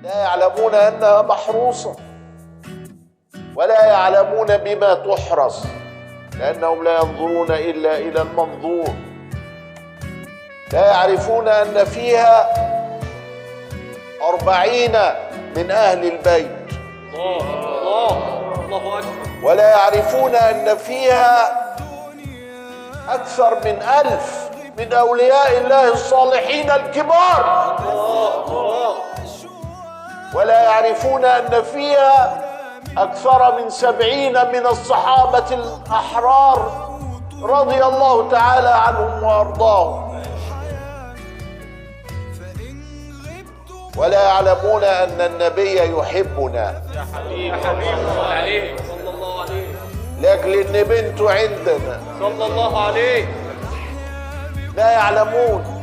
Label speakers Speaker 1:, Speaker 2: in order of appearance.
Speaker 1: لا يعلمون أنها محروسة ولا يعلمون بما تحرس، لأنهم لا ينظرون إلا إلى المنظور. لا يعرفون أن فيها 40 من أهل البيت،
Speaker 2: الله أكبر.
Speaker 1: ولا يعرفون أن فيها أكثر من 1000 من أولياء الله الصالحين الكبار، ولا يعرفون أن فيها أكثر من 70 من الصحابة الأحرار رضي الله تعالى عنهم وأرضاهم، ولا يعلمون أن النبي يحبنا
Speaker 2: يا حبيبي صلى عليه صلى الله عليه،
Speaker 1: لأجل أن بنته عندنا.
Speaker 2: صلى الله عليه.
Speaker 1: لا يعلمون